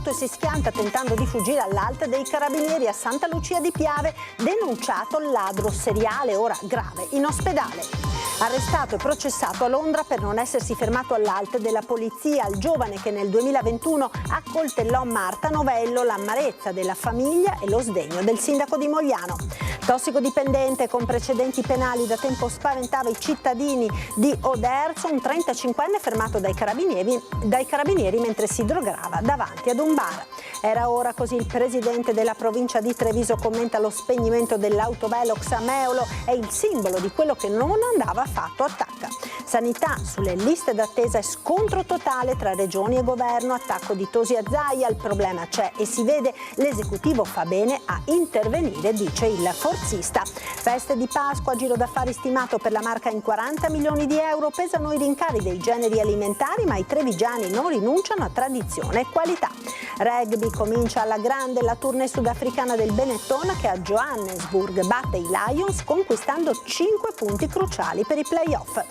dell'auto e si schianta tentando di fuggire all'alta dei carabinieri a Santa Lucia di Piave, denunciato il ladro seriale, ora grave, in ospedale. Arrestato e processato a Londra per non essersi fermato all'alta della polizia il giovane che nel 2021 accoltellò Marta Novello, l'amarezza della famiglia e lo sdegno del sindaco di Mogliano. Tossicodipendente con precedenti penali da tempo spaventava i cittadini di Oderzo, un 35enne fermato dai carabinieri mentre si drogava davanti ad un bar. Era ora, così il presidente della provincia di Treviso commenta lo spegnimento dell'autovelox a Meolo, è il simbolo di quello che non andava affatto, attacca. Sanità sulle liste d'attesa e scontro totale tra regioni e governo, attacco di Tosi a Zaia, il problema c'è e si vede, l'esecutivo fa bene a intervenire, dice il forzista. Feste di Pasqua, giro d'affari stimato per la Marca in 40 milioni di euro, pesano i rincari dei generi alimentari ma i trevigiani non rinunciano a tradizione e qualità. Rugby, comincia alla grande la tournée sudafricana del Benetton che a Johannesburg batte i Lions conquistando 5 punti cruciali per i playoff.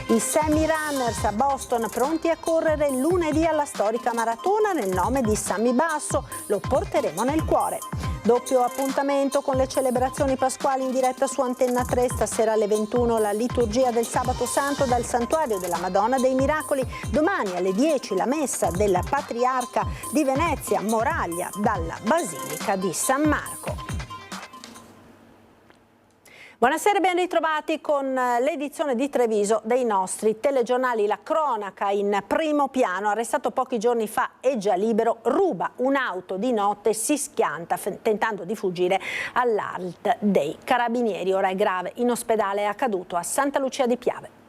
I semi-runners a Boston pronti a correre lunedì alla storica maratona nel nome di Sammy Basso, lo porteremo nel cuore. Doppio appuntamento con le celebrazioni pasquali in diretta su Antenna 3, stasera alle 21 la liturgia del Sabato Santo dal Santuario della Madonna dei Miracoli, domani alle 10 la messa della Patriarca di Venezia, Moraglia, dalla Basilica di San Marco. Buonasera e ben ritrovati con l'edizione di Treviso dei nostri telegiornali. La cronaca in primo piano, arrestato pochi giorni fa e già libero, ruba un'auto di notte e si schianta tentando di fuggire all'ALT dei carabinieri. Ora è grave, in ospedale, è accaduto a Santa Lucia di Piave.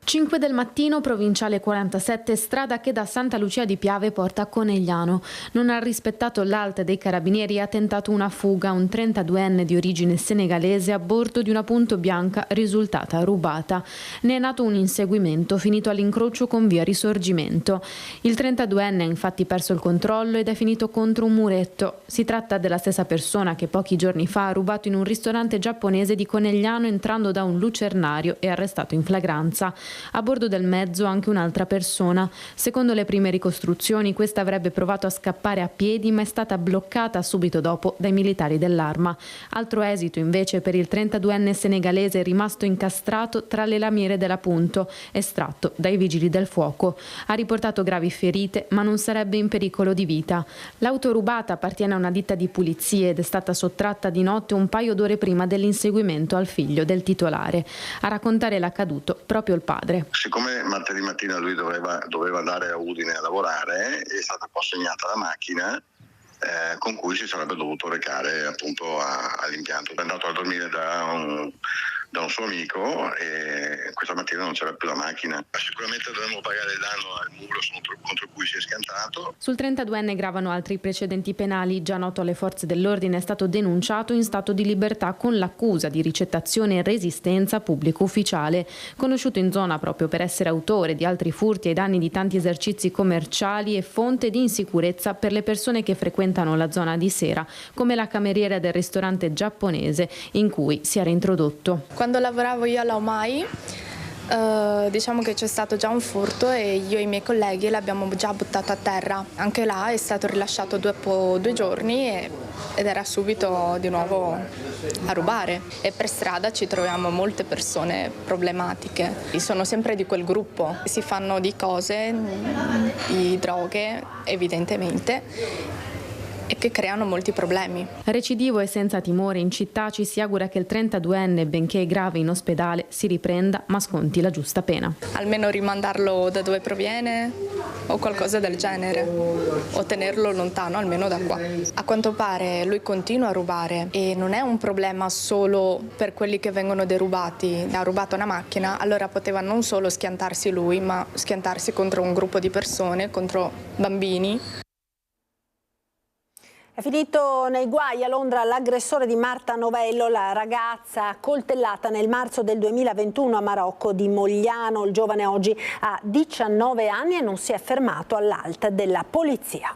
5 del mattino, provinciale 47, strada che da Santa Lucia di Piave porta a Conegliano. Non ha rispettato l'ALT dei carabinieri e ha tentato una fuga, un 32enne di origine senegalese a bordo di una Punto bianca risultata rubata. Ne è nato un inseguimento finito all'incrocio con via Risorgimento. Il 32enne ha infatti perso il controllo ed è finito contro un muretto. Si tratta della stessa persona che pochi giorni fa ha rubato in un ristorante giapponese di Conegliano entrando da un lucernario e arrestato in flagranza. A bordo del mezzo anche un'altra persona. Secondo le prime ricostruzioni, questa avrebbe provato a scappare a piedi ma è stata bloccata subito dopo dai militari dell'Arma. Altro esito invece per il 32enne senegalese rimasto incastrato tra le lamiere della Punto, estratto dai vigili del fuoco. Ha riportato gravi ferite ma non sarebbe in pericolo di vita. L'auto rubata appartiene a una ditta di pulizie ed è stata sottratta di notte un paio d'ore prima dell'inseguimento al figlio del titolare. A raccontare l'accaduto proprio il padre. Siccome martedì mattina lui doveva andare a Udine a lavorare, è stata consegnata la macchina con cui si sarebbe dovuto recare appunto all'impianto. È andato a dormire da un suo amico e questa mattina non c'era più la macchina. Sicuramente dovremmo pagare il danno al muro contro cui si è schiantato. Sul 32enne gravano altri precedenti penali. Già noto alle forze dell'ordine, è stato denunciato in stato di libertà con l'accusa di ricettazione e resistenza pubblico ufficiale. Conosciuto in zona proprio per essere autore di altri furti ai danni di tanti esercizi commerciali e fonte di insicurezza per le persone che frequentano la zona di sera, come la cameriera del ristorante giapponese in cui si era introdotto. Quando lavoravo io alla Omai, diciamo che c'è stato già un furto e io e i miei colleghi l'abbiamo già buttato a terra. Anche là è stato rilasciato dopo 2 giorni ed era subito di nuovo a rubare. E per strada ci troviamo molte persone problematiche. Sono sempre di quel gruppo, si fanno di cose, di droghe evidentemente, e che creano molti problemi. Recidivo e senza timore in città, ci si augura che il 32enne, benché grave in ospedale, si riprenda ma sconti la giusta pena. Almeno rimandarlo da dove proviene o qualcosa del genere, o tenerlo lontano almeno da qua. A quanto pare lui continua a rubare e non è un problema solo per quelli che vengono derubati. Ha rubato una macchina, allora poteva non solo schiantarsi lui, ma schiantarsi contro un gruppo di persone, contro bambini. È finito nei guai a Londra l'aggressore di Marta Novello, la ragazza coltellata nel marzo del 2021 a Marocco di Mogliano. Il giovane oggi ha 19 anni e non si è fermato all'ALT della polizia.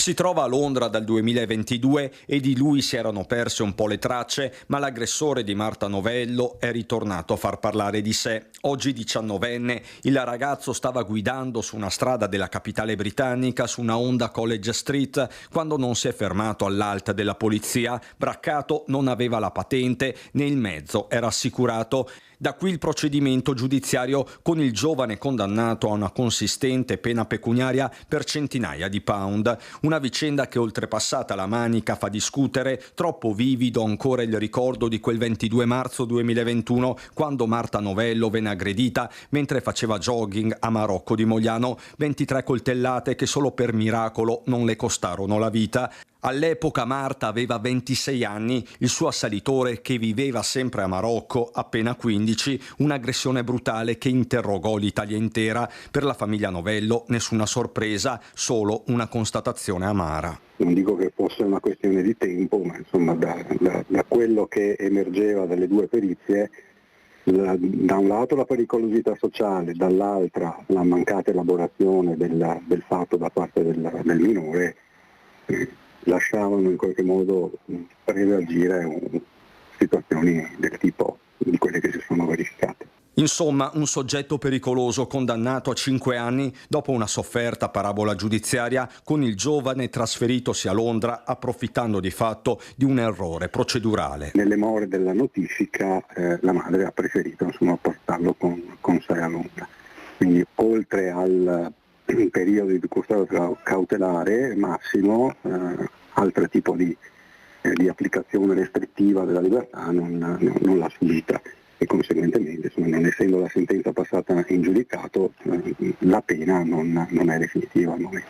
Si trova a Londra dal 2022 e di lui si erano perse un po' le tracce, ma l'aggressore di Marta Novello è ritornato a far parlare di sé. Oggi 19enne, il ragazzo stava guidando su una strada della capitale britannica su una Honda College Street quando non si è fermato all'alta della polizia. Braccato, non aveva la patente né il mezzo era assicurato. Da qui il procedimento giudiziario con il giovane condannato a una consistente pena pecuniaria per centinaia di pound. Una vicenda che oltrepassata la manica fa discutere, troppo vivido ancora il ricordo di quel 22 marzo 2021 quando Marta Novello venne aggredita mentre faceva jogging a Marocco di Mogliano, 23 coltellate che solo per miracolo non le costarono la vita. All'epoca Marta aveva 26 anni, il suo assalitore che viveva sempre a Marocco, appena 15, un'aggressione brutale che interrogò l'Italia intera. Per la famiglia Novello nessuna sorpresa, solo una constatazione amara. Non dico che fosse una questione di tempo, ma insomma da quello che emergeva dalle due perizie, da un lato la pericolosità sociale, dall'altra la mancata elaborazione del fatto da parte del minore, lasciavano in qualche modo presagire situazioni del tipo di quelle che si sono verificate. Insomma, un soggetto pericoloso condannato a 5 anni dopo una sofferta parabola giudiziaria con il giovane trasferitosi a Londra approfittando di fatto di un errore procedurale. Nelle more della notifica la madre ha preferito portarlo con sé a Londra. Quindi oltre al periodo di custodia cautelare massimo, altro tipo di applicazione restrittiva della libertà non l'ha subita e conseguentemente, non essendo la sentenza passata in giudicato, la pena non è definitiva al momento.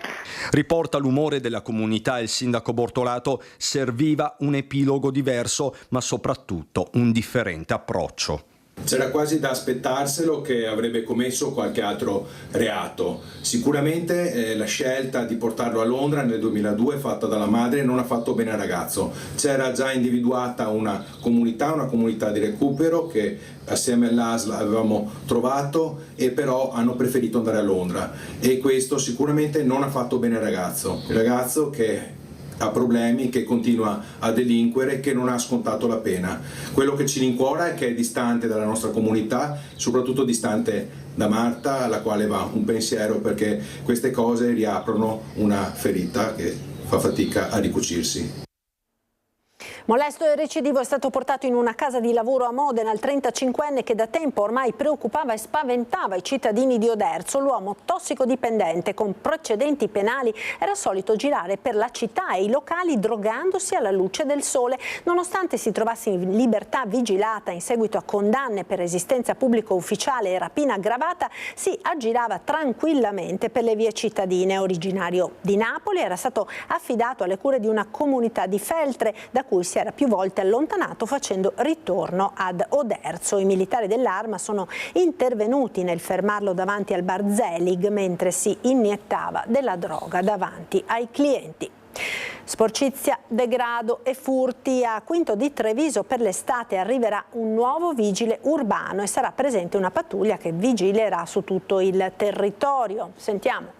Riporta l'umore della comunità il sindaco Bortolato, serviva un epilogo diverso ma soprattutto un differente approccio. C'era quasi da aspettarselo che avrebbe commesso qualche altro reato. Sicuramente la scelta di portarlo a Londra nel 2002 fatta dalla madre non ha fatto bene al ragazzo. C'era già individuata una comunità di recupero che assieme all'ASL avevamo trovato e però hanno preferito andare a Londra e questo sicuramente non ha fatto bene al ragazzo. Il ragazzo che ha problemi, che continua a delinquere, che non ha scontato la pena. Quello che ci rincuora è che è distante dalla nostra comunità, soprattutto distante da Marta, alla quale va un pensiero perché queste cose riaprono una ferita che fa fatica a ricucirsi. Molesto e recidivo è stato portato in una casa di lavoro a Modena il 35enne che da tempo ormai preoccupava e spaventava i cittadini di Oderzo. L'uomo tossicodipendente con precedenti penali era solito girare per la città e i locali drogandosi alla luce del sole. Nonostante si trovasse in libertà vigilata in seguito a condanne per resistenza pubblico ufficiale e rapina aggravata, si aggirava tranquillamente per le vie cittadine. Originario di Napoli, era stato affidato alle cure di una comunità di Feltre da cui si era più volte allontanato facendo ritorno ad Oderzo. I militari dell'Arma sono intervenuti nel fermarlo davanti al bar Zelig mentre si iniettava della droga davanti ai clienti. Sporcizia, degrado e furti. A Quinto di Treviso per l'estate arriverà un nuovo vigile urbano e sarà presente una pattuglia che vigilerà su tutto il territorio. Sentiamo.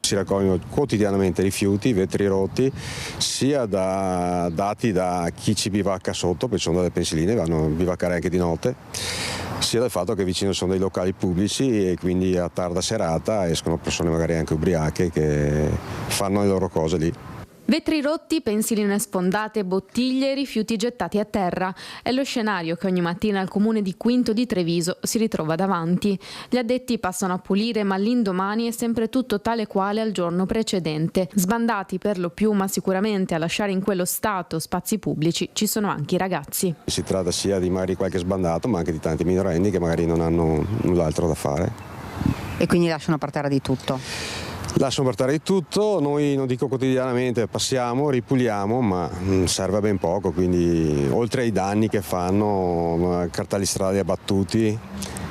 Si raccogliono quotidianamente rifiuti, vetri rotti, sia dati da chi ci bivacca sotto, perché sono delle pensiline, vanno a bivaccare anche di notte, sia dal fatto che vicino sono dei locali pubblici e quindi a tarda serata escono persone magari anche ubriache che fanno le loro cose lì. Vetri rotti, pensiline sfondate, bottiglie e rifiuti gettati a terra. È lo scenario che ogni mattina al comune di Quinto di Treviso si ritrova davanti. Gli addetti passano a pulire, ma l'indomani è sempre tutto tale quale al giorno precedente. Sbandati per lo più, ma sicuramente a lasciare in quello stato spazi pubblici ci sono anche i ragazzi. Si tratta sia di magari qualche sbandato, ma anche di tanti minorenni che magari non hanno null'altro da fare. E quindi lasciano per terra di tutto? Lasciano portare di tutto, noi non dico quotidianamente passiamo, ripuliamo, ma serve a ben poco, quindi oltre ai danni che fanno, cartelli stradali abbattuti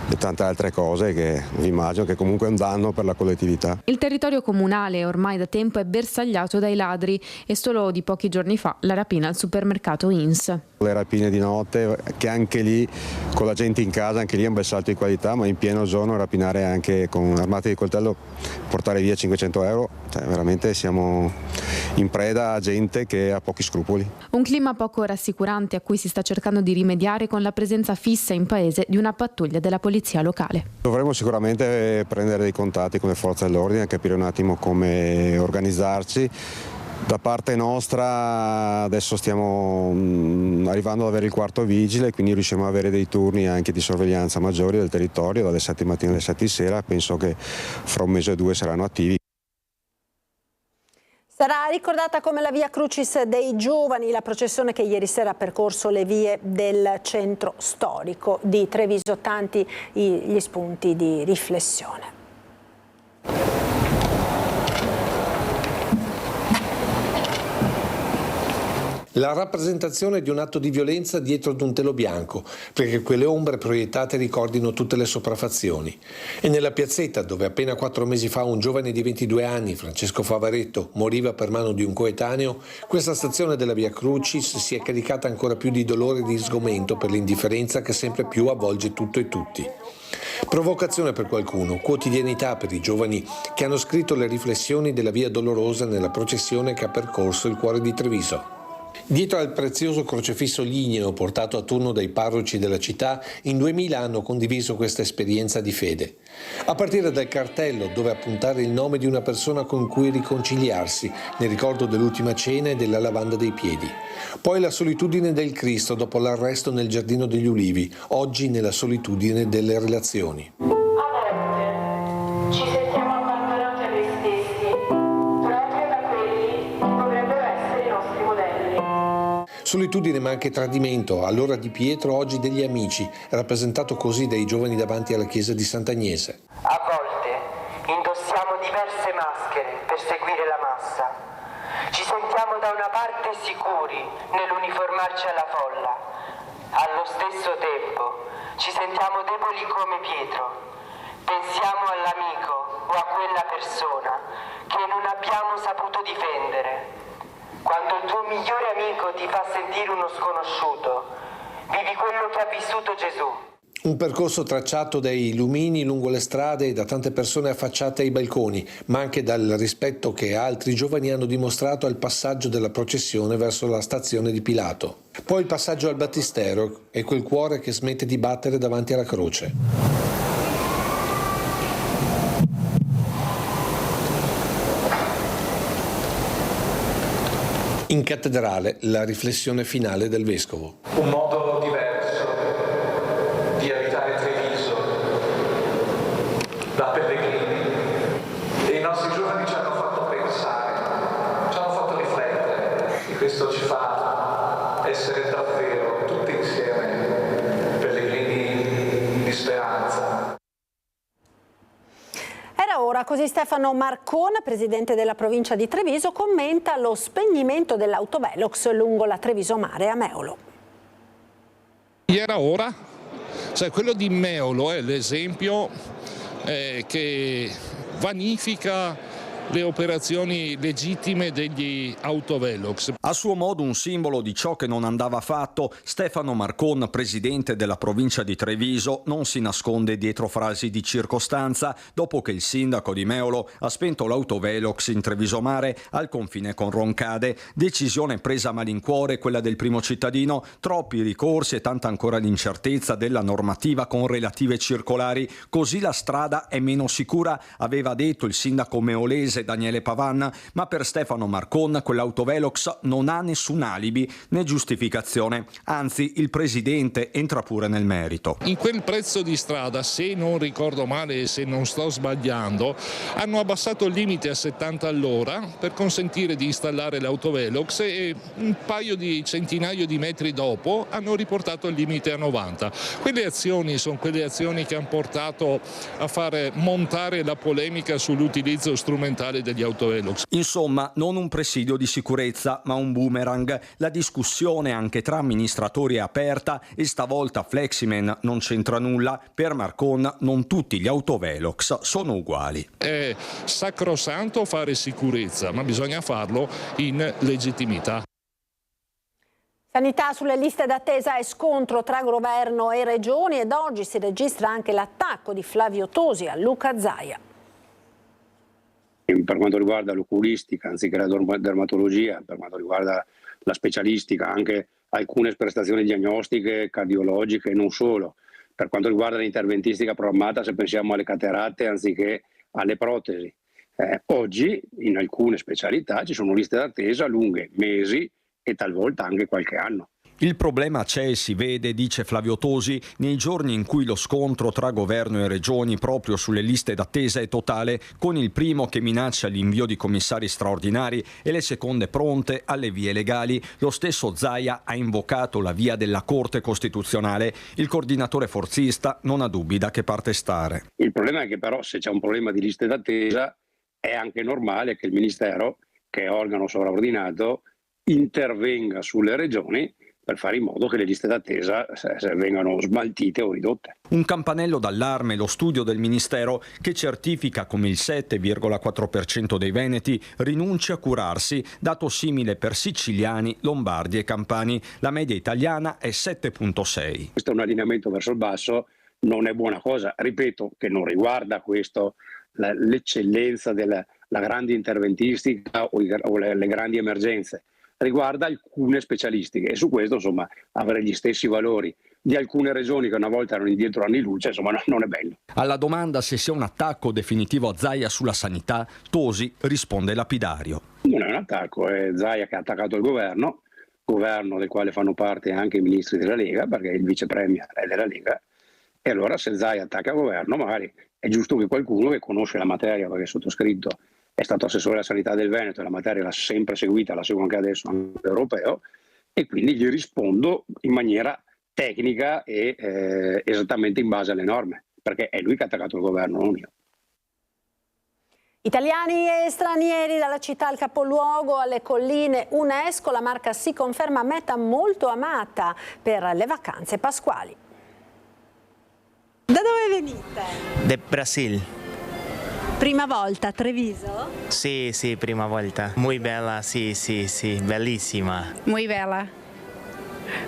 e tante altre cose che vi immagino che comunque è un danno per la collettività. Il territorio comunale ormai da tempo è bersagliato dai ladri e solo di pochi giorni fa la rapina al supermercato Ins. le rapine di notte, che anche lì con la gente in casa, anche lì è un bel salto di qualità, ma in pieno giorno rapinare anche con armate di coltello, portare via 500 euro, cioè veramente siamo in preda a gente che ha pochi scrupoli. Un clima poco rassicurante a cui si sta cercando di rimediare con la presenza fissa in paese di una pattuglia della polizia locale. Dovremmo sicuramente prendere dei contatti con le forze dell'ordine, capire un attimo come organizzarci. Da parte nostra adesso stiamo arrivando ad avere il quarto vigile, quindi riusciamo ad avere dei turni anche di sorveglianza maggiori del territorio dalle 7 mattina alle 7 di sera. Penso che fra un mese o due saranno attivi. Sarà ricordata come la Via Crucis dei Giovani, la processione che ieri sera ha percorso le vie del centro storico di Treviso. Tanti gli spunti di riflessione. La rappresentazione di un atto di violenza dietro ad un telo bianco, perché quelle ombre proiettate ricordino tutte le sopraffazioni. E nella piazzetta, dove appena 4 mesi fa un giovane di 22 anni, Francesco Favaretto, moriva per mano di un coetaneo, questa stazione della Via Crucis si è caricata ancora più di dolore e di sgomento per l'indifferenza che sempre più avvolge tutto e tutti. Provocazione per qualcuno, quotidianità per i giovani che hanno scritto le riflessioni della Via Dolorosa nella processione che ha percorso il cuore di Treviso. Dietro al prezioso crocefisso ligneo portato a turno dai parroci della città, in 2000 hanno condiviso questa esperienza di fede. A partire dal cartello dove appuntare il nome di una persona con cui riconciliarsi, nel ricordo dell'ultima cena e della lavanda dei piedi. Poi la solitudine del Cristo dopo l'arresto nel Giardino degli Ulivi, oggi nella solitudine delle relazioni. Ci sentiamo abbandonati a noi stessi, proprio da quelli che dovrebbero essere i nostri modelli. Solitudine ma anche tradimento, allora di Pietro, oggi degli amici, rappresentato così dai giovani davanti alla chiesa di Sant'Agnese. A volte indossiamo diverse maschere per seguire la massa. Ci sentiamo da una parte sicuri nell'uniformarci alla folla. Allo stesso tempo ci sentiamo deboli come Pietro. Pensiamo all'amico o a quella persona che non abbiamo saputo difendere. Quando il tuo migliore amico ti fa sentire uno sconosciuto, vivi quello che ha vissuto Gesù. Un percorso tracciato dai lumini lungo le strade e da tante persone affacciate ai balconi, ma anche dal rispetto che altri giovani hanno dimostrato al passaggio della processione verso la stazione di Pilato. Poi il passaggio al battistero e quel cuore che smette di battere davanti alla croce. In cattedrale la riflessione finale del vescovo. Un modo diverso di abitare Treviso da pellegrini, e i nostri giovani ci hanno fatto pensare, ci hanno fatto riflettere, e questo ci fa essere davvero tutti insieme pellegrini di speranza. Era ora, così Stefano Marcon, presidente della provincia di Treviso, commenta lo spegnimento dell'autovelox lungo la Treviso Mare a Meolo. Era ora, cioè quello di Meolo è l'esempio che vanifica le operazioni legittime degli autovelox. A suo modo un simbolo di ciò che non andava fatto, Stefano Marcon, presidente della provincia di Treviso, non si nasconde dietro frasi di circostanza dopo che il sindaco di Meolo ha spento l'autovelox in Treviso Mare al confine con Roncade. Decisione presa a malincuore, quella del primo cittadino, troppi ricorsi e tanta ancora l'incertezza della normativa con relative circolari, così la strada è meno sicura, aveva detto il sindaco meolese Daniele Pavan, ma per Stefano Marcon quell'autovelox non ha nessun alibi né giustificazione, anzi il presidente entra pure nel merito. In quel prezzo di strada, se non ricordo male e se non sto sbagliando, hanno abbassato il limite a 70 all'ora per consentire di installare l'autovelox e un paio di centinaio di metri dopo hanno riportato il limite a 90. Quelle azioni sono quelle azioni che hanno portato a fare montare la polemica sull'utilizzo strumentale degli autovelox. Insomma, non un presidio di sicurezza, ma un boomerang. La discussione anche tra amministratori è aperta e stavolta Fleximen non c'entra nulla. Per Marcon non tutti gli autovelox sono uguali. È sacrosanto fare sicurezza, ma bisogna farlo in legittimità. Sanità sulle liste d'attesa e scontro tra governo e regioni, ed oggi si registra anche l'attacco di Flavio Tosi a Luca Zaia. Per quanto riguarda l'oculistica, anziché la dermatologia, per quanto riguarda la specialistica, anche alcune prestazioni diagnostiche, cardiologiche e non solo. Per quanto riguarda l'interventistica programmata, se pensiamo alle cataratte anziché alle protesi. Oggi in alcune specialità ci sono liste d'attesa lunghe, mesi e talvolta anche qualche anno. Il problema c'è e si vede, dice Flavio Tosi, nei giorni in cui lo scontro tra governo e regioni proprio sulle liste d'attesa è totale, con il primo che minaccia l'invio di commissari straordinari e le seconde pronte alle vie legali. Lo stesso Zaia ha invocato la via della Corte Costituzionale. Il coordinatore forzista non ha dubbi da che parte stare. Il problema è che però se c'è un problema di liste d'attesa è anche normale che il Ministero, che è organo sovraordinato, intervenga sulle regioni per fare in modo che le liste d'attesa vengano smaltite o ridotte. Un campanello d'allarme lo studio del Ministero che certifica come il 7,4% dei veneti rinunci a curarsi, dato simile per siciliani, lombardi e campani. La media italiana è 7,6. Questo è un allineamento verso il basso, non è buona cosa. Ripeto che non riguarda questo l'eccellenza della grande interventistica o le grandi emergenze. Riguarda alcune specialistiche e su questo insomma avere gli stessi valori di alcune regioni che una volta erano indietro anni luce insomma non è bello. Alla domanda se sia un attacco definitivo a Zaia sulla sanità, Tosi risponde lapidario. Non è un attacco, è Zaia che ha attaccato il governo del quale fanno parte anche i ministri della Lega, perché il vice premier è della Lega, e allora se Zaia attacca il governo magari è giusto che qualcuno che conosce la materia, perché sottoscritto è stato assessore alla sanità del Veneto e la materia l'ha sempre seguita, la seguo anche adesso, anche europeo, e quindi gli rispondo in maniera tecnica e esattamente in base alle norme, perché è lui che ha attaccato il governo, non io. Italiani e stranieri, dalla città al capoluogo alle colline UNESCO, la Marca si conferma meta molto amata per le vacanze pasquali. Da dove venite? De Brasil. Prima volta a Treviso? Sì, prima volta. Muy bella, sì, bellissima. Muy bella.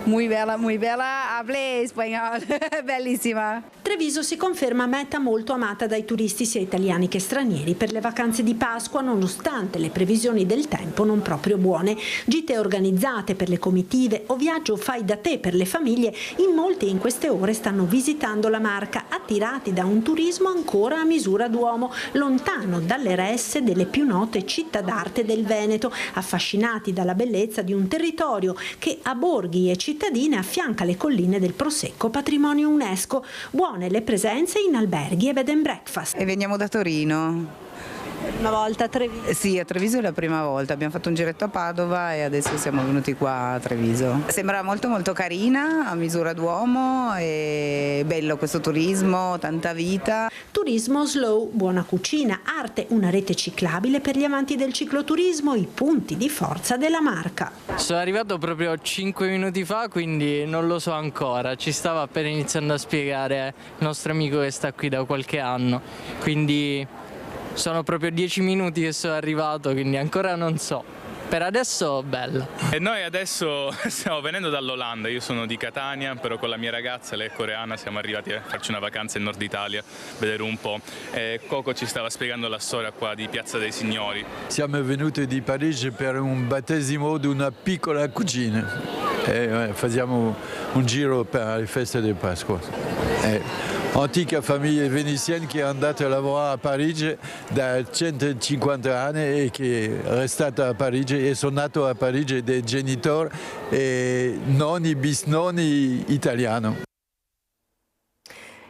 Muy bella, hablé español, bellissima. Treviso si conferma meta molto amata dai turisti sia italiani che stranieri per le vacanze di Pasqua, nonostante le previsioni del tempo non proprio buone. Gite organizzate per le comitive o viaggio fai da te per le famiglie, in molti in queste ore stanno visitando la Marca, attirati da un turismo ancora a misura d'uomo, lontano dalle resse delle più note città d'arte del Veneto, affascinati dalla bellezza di un territorio che a borghi e cittadine affianca le colline del Prosecco, patrimonio UNESCO. Buone le presenze in alberghi e bed and breakfast. E veniamo da Torino. Prima volta a Treviso? Sì, a Treviso è la prima volta. Abbiamo fatto un giretto a Padova e adesso siamo venuti qua a Treviso. Sembra molto molto carina, a misura d'uomo, e bello questo turismo, tanta vita. Turismo slow, buona cucina, arte, una rete ciclabile per gli amanti del cicloturismo, i punti di forza della Marca. Sono arrivato proprio 5 minuti fa, quindi non lo so ancora. Ci stava appena iniziando a spiegare il nostro amico che sta qui da qualche anno, quindi sono proprio 10 minuti che sono arrivato, quindi ancora non so. Per adesso bella. E noi adesso stiamo venendo dall'Olanda, io sono di Catania, però con la mia ragazza, lei è coreana, siamo arrivati a farci una vacanza in Nord Italia, vedere un po'. E Coco ci stava spiegando la storia qua di Piazza dei Signori. Siamo venuti di Parigi per un battesimo di una piccola cugina e facciamo un giro per le feste di Pasqua. Antica famiglia veneziana che è andata a lavorare a Parigi da 150 anni e che è restata a Parigi e sono nato a Parigi dei genitori e nonni, bisnonni italiani.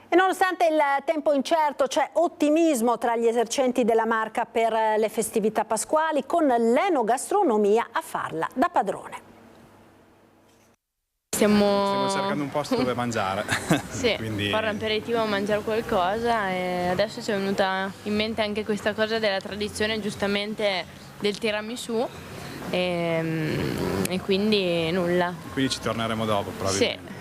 E nonostante il tempo incerto c'è ottimismo tra gli esercenti della Marca per le festività pasquali, con l'enogastronomia a farla da padrone. Stiamo cercando un posto dove mangiare. Sì, quindi fare un aperitivo, mangiare qualcosa, e adesso ci è venuta in mente anche questa cosa della tradizione giustamente del tiramisù e quindi nulla. Quindi ci torneremo dopo probabilmente.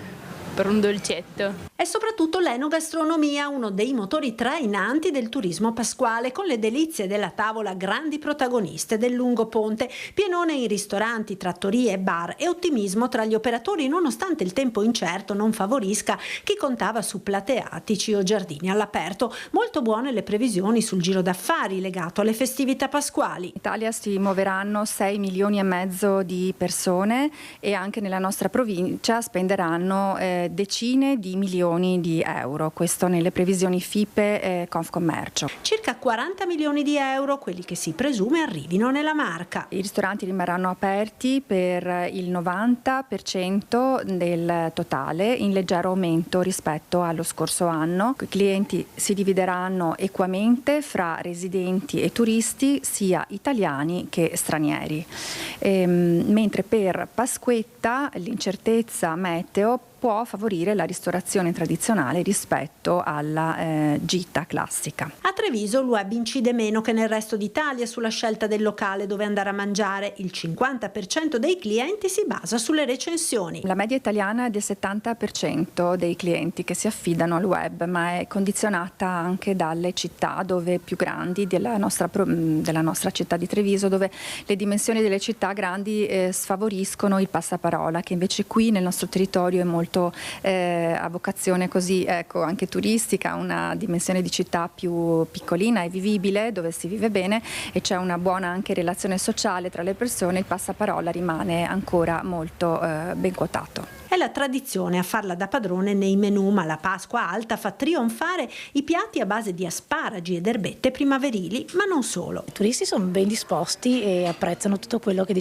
Sì. per un dolcetto. E soprattutto l'enogastronomia, uno dei motori trainanti del turismo pasquale, con le delizie della tavola grandi protagoniste del lungo ponte, pienone in ristoranti, trattorie e bar e ottimismo tra gli operatori nonostante il tempo incerto non favorisca chi contava su platee attici o giardini all'aperto. Molto buone le previsioni sul giro d'affari legato alle festività pasquali. In Italia si muoveranno 6 milioni e mezzo di persone e anche nella nostra provincia spenderanno decine di milioni di euro, questo nelle previsioni FIPE e Confcommercio. Circa 40 milioni di euro, quelli che si presume arrivino nella Marca. I ristoranti rimarranno aperti per il 90% del totale, in leggero aumento rispetto allo scorso anno. I clienti si divideranno equamente fra residenti e turisti, sia italiani che stranieri. Mentre per Pasquetta l'incertezza meteo può favorire la ristorazione tradizionale rispetto alla gita classica. A Treviso il web incide meno che nel resto d'Italia sulla scelta del locale dove andare a mangiare. Il 50% dei clienti si basa sulle recensioni. La media italiana è del 70% dei clienti che si affidano al web, ma è condizionata anche dalle città dove più grandi della nostra città di Treviso, dove le dimensioni delle città grandi sfavoriscono il passaparola, che invece qui nel nostro territorio è molto a vocazione così anche turistica, una dimensione di città più piccolina e vivibile, dove si vive bene e c'è una buona anche relazione sociale tra le persone. Il passaparola rimane ancora molto ben quotato. È la tradizione a farla da padrone nei menù, ma la Pasqua alta fa trionfare i piatti a base di asparagi ed erbette primaverili, ma non solo. I turisti sono ben disposti e apprezzano tutto quello che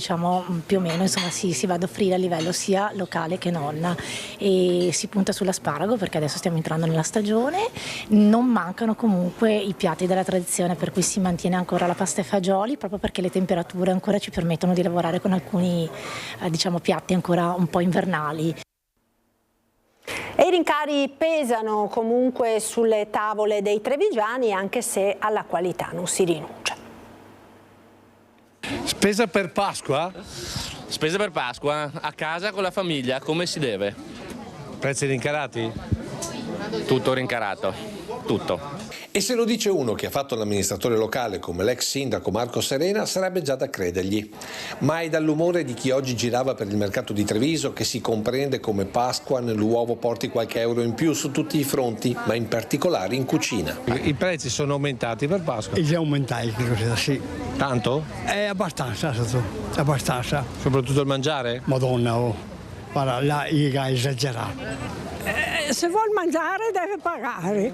più o meno si va ad offrire a livello sia locale che non, e si punta sull'asparago perché adesso stiamo entrando nella stagione. Non mancano comunque i piatti della tradizione, per cui si mantiene ancora la pasta e fagioli, proprio perché le temperature ancora ci permettono di lavorare con alcuni piatti ancora un po' invernali. E i rincari pesano comunque sulle tavole dei trevigiani, anche se alla qualità non si rinuncia. Spesa per Pasqua? Spesa per Pasqua, a casa con la famiglia, come si deve. Prezzi rincarati? Tutto rincarato, tutto. E se lo dice uno che ha fatto l'amministratore locale come l'ex sindaco Marco Serena, sarebbe già da credergli. Ma è dall'umore di chi oggi girava per il mercato di Treviso che si comprende come Pasqua nell'uovo porti qualche euro in più su tutti i fronti, ma in particolare in cucina. I prezzi sono aumentati per Pasqua? Già aumentati, sì. Tanto? Abbastanza, abbastanza. Soprattutto il mangiare? Madonna, guarda, là è esagerato. Se vuol mangiare deve pagare,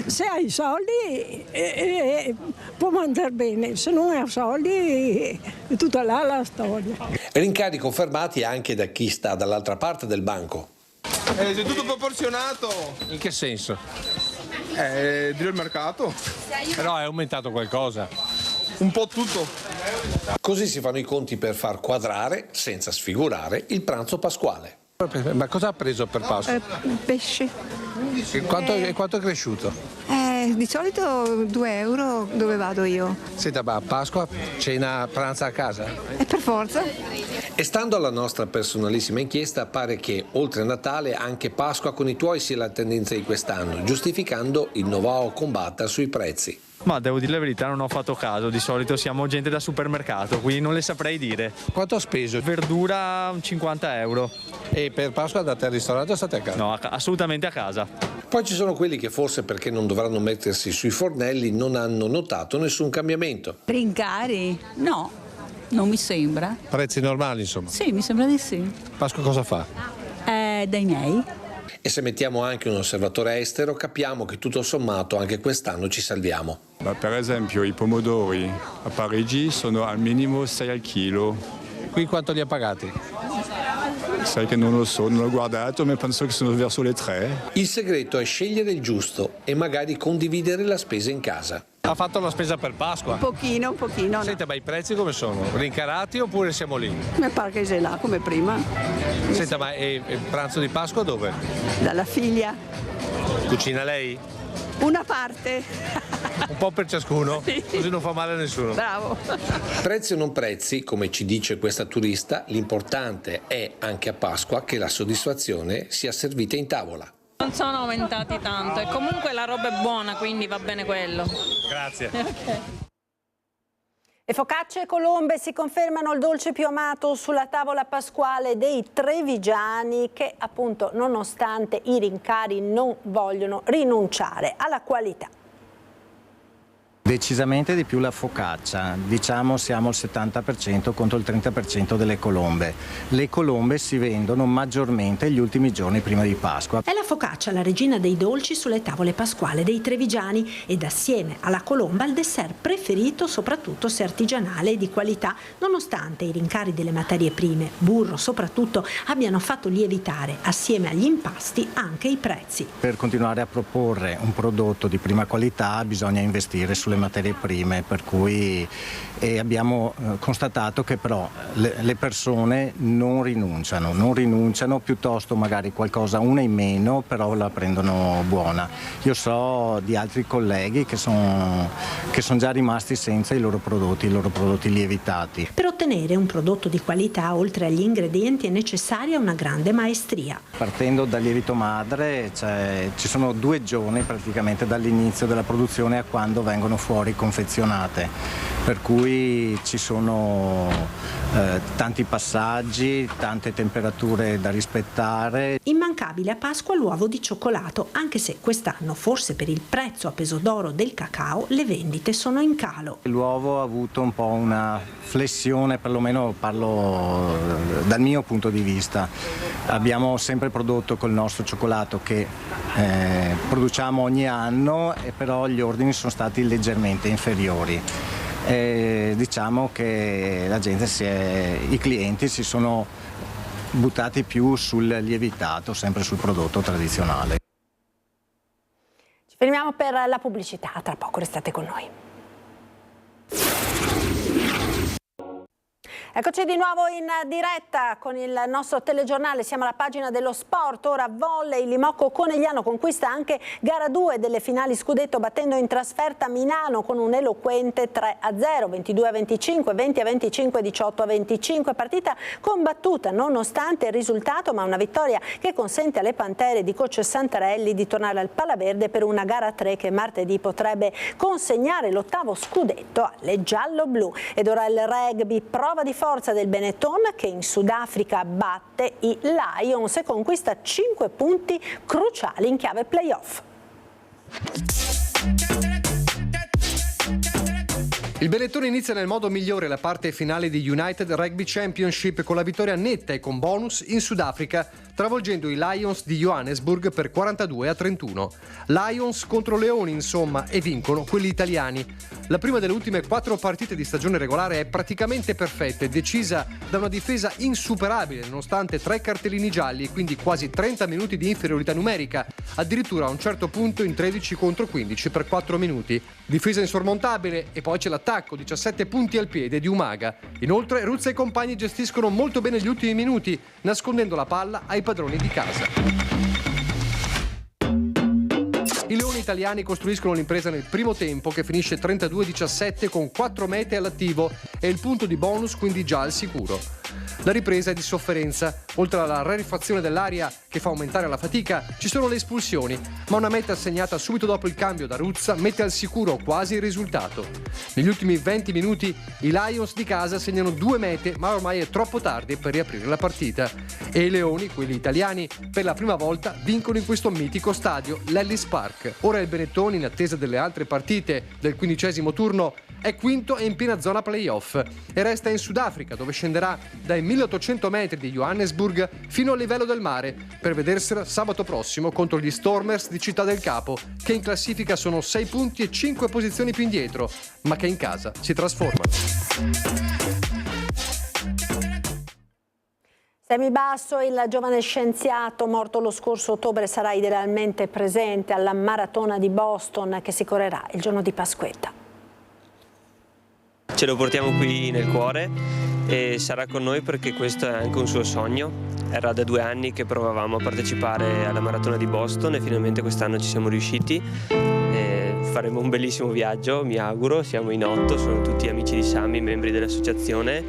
se ha i soldi può mangiare bene, se non ha soldi è tutta là la storia. Rincari confermati anche da chi sta dall'altra parte del banco. È tutto proporzionato. In che senso? Dire il mercato. Però è aumentato qualcosa. Un po' tutto. Così si fanno i conti per far quadrare, senza sfigurare, il pranzo pasquale. Ma cosa ha preso per Pasqua? Pesce. E quanto è cresciuto? Di solito 2 euro dove vado io. Senta, ma a Pasqua cena, pranza a casa? Per forza. E stando alla nostra personalissima inchiesta, pare che oltre a Natale anche Pasqua con i tuoi sia la tendenza di quest'anno, giustificando il Novao combatta sui prezzi. Ma devo dire la verità, non ho fatto caso, di solito siamo gente da supermercato, quindi non le saprei dire. Quanto ha speso? Verdura 50 euro. E per Pasqua andate al ristorante o state a casa? No, assolutamente a casa. Poi ci sono quelli che forse perché non dovranno mettersi sui fornelli non hanno notato nessun cambiamento. Rincari? No, non mi sembra. Prezzi normali insomma? Sì, mi sembra di sì. Pasqua cosa fa? Dai miei. E se mettiamo anche un osservatore estero capiamo che tutto sommato anche quest'anno ci salviamo. Per esempio i pomodori a Parigi sono al minimo 6 al chilo. Qui quanto li ha pagati? Sai che non lo so, non l'ho guardato, ma penso che sono verso le 3. Il segreto è scegliere il giusto e magari condividere la spesa in casa. Ha fatto la spesa per Pasqua? Un pochino. Senta, ma i prezzi come sono? Rincarati oppure siamo lì? Mi pare che sia là come prima. Senta, ma e pranzo di Pasqua dove? Dalla figlia. Cucina lei? Una parte. Un po' per ciascuno, così non fa male a nessuno. Bravo. Prezzi o non prezzi, come ci dice questa turista, l'importante è anche a Pasqua che la soddisfazione sia servita in tavola. Non sono aumentati tanto e comunque la roba è buona, quindi va bene quello. Grazie. Le focacce e colombe si confermano il dolce più amato sulla tavola pasquale dei trevigiani che appunto nonostante i rincari non vogliono rinunciare alla qualità. Decisamente di più la focaccia, diciamo siamo al 70% contro il 30% delle colombe. Le colombe si vendono maggiormente gli ultimi giorni prima di Pasqua. È la focaccia la regina dei dolci sulle tavole pasquali dei trevigiani ed assieme alla colomba il dessert preferito soprattutto se artigianale e di qualità, nonostante i rincari delle materie prime, burro soprattutto, abbiano fatto lievitare assieme agli impasti anche i prezzi. Per continuare a proporre un prodotto di prima qualità bisogna investire sulle materie prime, per cui abbiamo constatato che però le persone non rinunciano, piuttosto magari qualcosa una in meno, però la prendono buona. Io so di altri colleghi che sono già rimasti senza i loro prodotti lievitati. Per ottenere un prodotto di qualità, oltre agli ingredienti, è necessaria una grande maestria. Partendo dal lievito madre, ci sono 2 giorni praticamente dall'inizio della produzione a quando vengono fuori confezionate, per cui ci sono tanti passaggi, tante temperature da rispettare. Immancabile a Pasqua l'uovo di cioccolato, anche se quest'anno, forse per il prezzo a peso d'oro del cacao, le vendite sono in calo. L'uovo ha avuto un po' una flessione, perlomeno parlo dal mio punto di vista. Abbiamo sempre prodotto col nostro cioccolato che produciamo ogni anno, e però gli ordini sono stati leggermente inferiori. Diciamo che i clienti si sono buttati più sul lievitato, sempre sul prodotto tradizionale. Ci fermiamo per la pubblicità, tra poco restate con noi. Eccoci di nuovo in diretta con il nostro telegiornale, siamo alla pagina dello sport, ora volley, Limocco Conegliano conquista anche gara 2 delle finali scudetto battendo in trasferta Milano con un eloquente 3-0, 22-25, 20-25, 18-25, partita combattuta nonostante il risultato, ma una vittoria che consente alle Pantere di coach Santarelli di tornare al Palaverde per una gara 3 che martedì potrebbe consegnare l'8º scudetto alle giallo-blu. Ed ora il rugby, prova di forza del Benetton che in Sudafrica batte i Lions e conquista 5 punti cruciali in chiave playoff. Il Benetton inizia nel modo migliore la parte finale di United Rugby Championship con la vittoria netta e con bonus in Sudafrica, travolgendo i Lions di Johannesburg per 42-31. Lions contro Leoni, insomma, e vincono quelli italiani. La prima delle ultime 4 partite di stagione regolare è praticamente perfetta e decisa da una difesa insuperabile, nonostante 3 cartellini gialli e quindi quasi 30 minuti di inferiorità numerica, addirittura a un certo punto in 13 contro 15 per 4 minuti. Difesa insormontabile e poi c'è l'attacco, 17 punti al piede di Umaga. Inoltre Ruzza e compagni gestiscono molto bene gli ultimi minuti, nascondendo la palla ai padroni di casa. I Leoni italiani costruiscono l'impresa nel primo tempo che finisce 32-17 con 4 mete all'attivo e il punto di bonus quindi già al sicuro. La ripresa è di sofferenza. Oltre alla rarefazione dell'aria che fa aumentare la fatica, ci sono le espulsioni, ma una meta assegnata subito dopo il cambio da Ruzza mette al sicuro quasi il risultato. Negli ultimi 20 minuti i Lions di casa segnano 2 mete, ma ormai è troppo tardi per riaprire la partita. E i Leoni, quelli italiani, per la prima volta vincono in questo mitico stadio, l'Ellis Park. Ora il Benetton, in attesa delle altre partite del 15° turno, è quinto e in piena zona playoff e resta in Sudafrica, dove scenderà dai 1800 metri di Johannesburg fino al livello del mare per vedersela sabato prossimo contro gli Stormers di Città del Capo, che in classifica sono 6 punti e 5 posizioni più indietro, ma che in casa si trasformano. Semibasso, il giovane scienziato morto lo scorso ottobre sarà idealmente presente alla maratona di Boston che si correrà il giorno di Pasquetta. Ce lo portiamo qui nel cuore e sarà con noi perché questo è anche un suo sogno. Era da 2 anni che provavamo a partecipare alla maratona di Boston e finalmente quest'anno ci siamo riusciti. faremo un bellissimo viaggio, mi auguro, siamo in 8, sono tutti amici di Sammy, membri dell'associazione,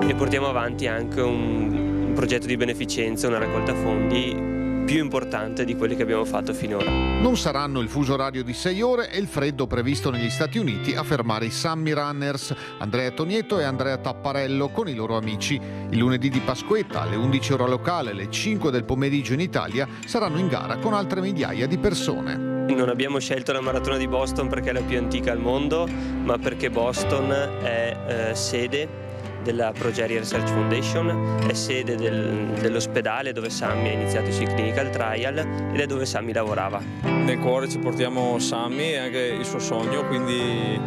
e portiamo avanti anche un progetto di beneficenza, una raccolta fondi più importante di quelli che abbiamo fatto finora. Non saranno il fuso orario di 6 ore e il freddo previsto negli Stati Uniti a fermare i Sammy Runners, Andrea Tonieto e Andrea Tapparello con i loro amici. Il lunedì di Pasquetta alle 11 ora locale, alle 5 del pomeriggio in Italia, saranno in gara con altre migliaia di persone. Non abbiamo scelto la maratona di Boston perché è la più antica al mondo, ma perché Boston è sede della Progeria Research Foundation, è sede dell'ospedale dove Sammy ha iniziato i suoi clinical trial ed è dove Sammy lavorava. Nel cuore ci portiamo Sammy e anche il suo sogno, quindi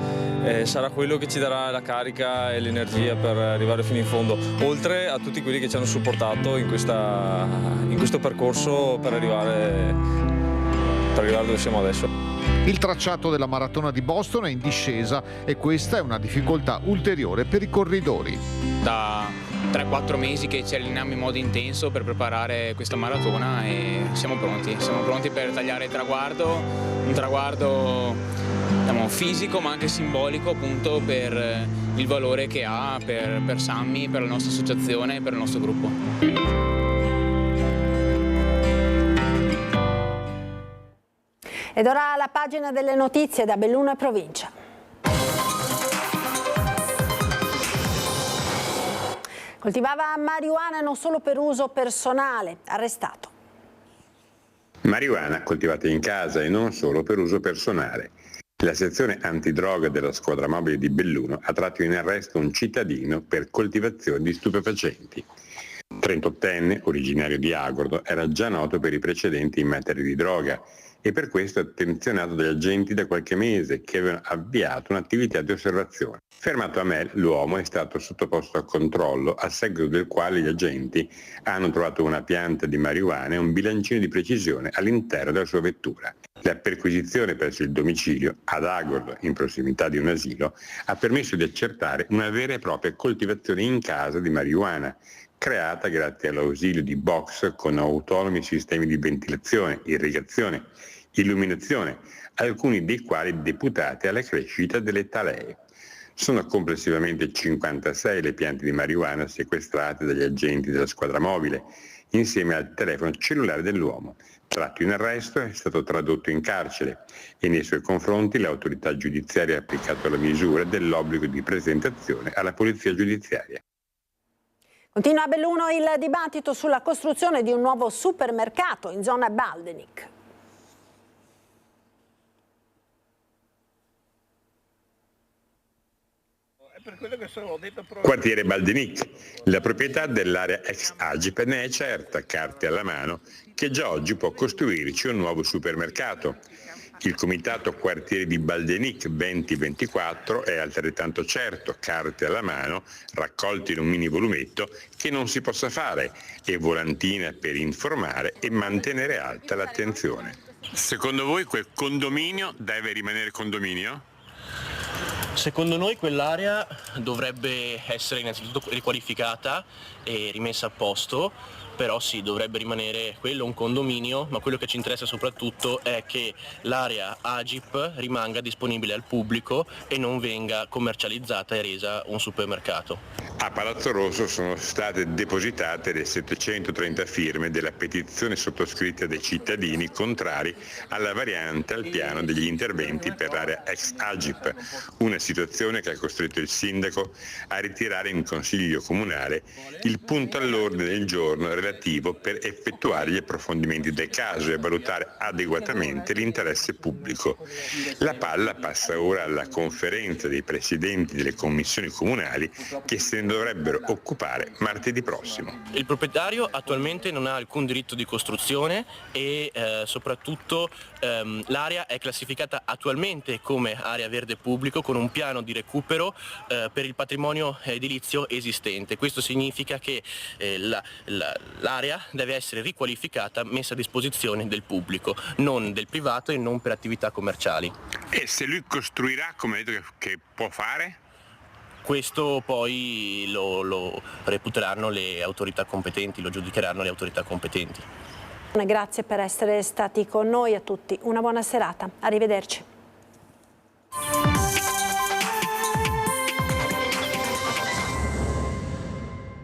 sarà quello che ci darà la carica e l'energia per arrivare fino in fondo, oltre a tutti quelli che ci hanno supportato in questo percorso per arrivare dove siamo adesso. Il tracciato della maratona di Boston è in discesa e questa è una difficoltà ulteriore per i corridori. Da 3-4 mesi che ci alleniamo in modo intenso per preparare questa maratona e siamo pronti per tagliare il traguardo, un traguardo fisico ma anche simbolico appunto per il valore che ha per Sammy, per la nostra associazione e per il nostro gruppo. Ed ora la pagina delle notizie da Belluno e provincia. Coltivava marijuana non solo per uso personale, arrestato. Marijuana coltivata in casa e non solo per uso personale. La sezione antidroga della squadra mobile di Belluno ha tratto in arresto un cittadino per coltivazione di stupefacenti. 38enne, originario di Agordo, era già noto per i precedenti in materia di droga e per questo attenzionato dagli agenti da qualche mese che avevano avviato un'attività di osservazione. Fermato a Mel, l'uomo è stato sottoposto a controllo, a seguito del quale gli agenti hanno trovato una pianta di marijuana e un bilancino di precisione all'interno della sua vettura. La perquisizione presso il domicilio, ad Agordo, in prossimità di un asilo, ha permesso di accertare una vera e propria coltivazione in casa di marijuana, creata grazie all'ausilio di box con autonomi sistemi di ventilazione, irrigazione, illuminazione, alcuni dei quali deputati alla crescita delle talee. Sono complessivamente 56 le piante di marijuana sequestrate dagli agenti della squadra mobile, insieme al telefono cellulare dell'uomo. Tratto in arresto, è stato tradotto in carcere e nei suoi confronti l'autorità giudiziaria ha applicato la misura dell'obbligo di presentazione alla polizia giudiziaria. Continua a Belluno il dibattito sulla costruzione di un nuovo supermercato in zona Baldenic. Quartiere Baldenic, la proprietà dell'area ex Agip ne è certa, carte alla mano, che già oggi può costruirci un nuovo supermercato. Il comitato quartiere di Baldenic 2024 è altrettanto certo, carte alla mano, raccolte in un mini volumetto, che non si possa fare e volantina per informare e mantenere alta l'attenzione. Secondo voi quel condominio deve rimanere condominio? Secondo noi quell'area dovrebbe essere innanzitutto riqualificata e rimessa a posto, però sì, dovrebbe rimanere quello un condominio, ma quello che ci interessa soprattutto è che l'area Agip rimanga disponibile al pubblico e non venga commercializzata e resa un supermercato. A Palazzo Rosso sono state depositate le 730 firme della petizione sottoscritta dai cittadini contrari alla variante al piano degli interventi per l'area ex Agip, una situazione che ha costretto il sindaco a ritirare in consiglio comunale il punto all'ordine del giorno relativo per effettuare gli approfondimenti del caso e a valutare adeguatamente l'interesse pubblico. La palla passa ora alla conferenza dei presidenti delle commissioni comunali che se ne dovrebbero occupare martedì prossimo. Il proprietario attualmente non ha alcun diritto di costruzione e soprattutto l'area è classificata attualmente come area verde pubblico con un piano di recupero per il patrimonio edilizio esistente. Questo significa che l'area deve essere riqualificata, messa a disposizione del pubblico, non del privato e non per attività commerciali. E se lui costruirà, come ha detto che può fare? Questo poi lo reputeranno le autorità competenti, lo giudicheranno le autorità competenti. Grazie per essere stati con noi a tutti, una buona serata, arrivederci.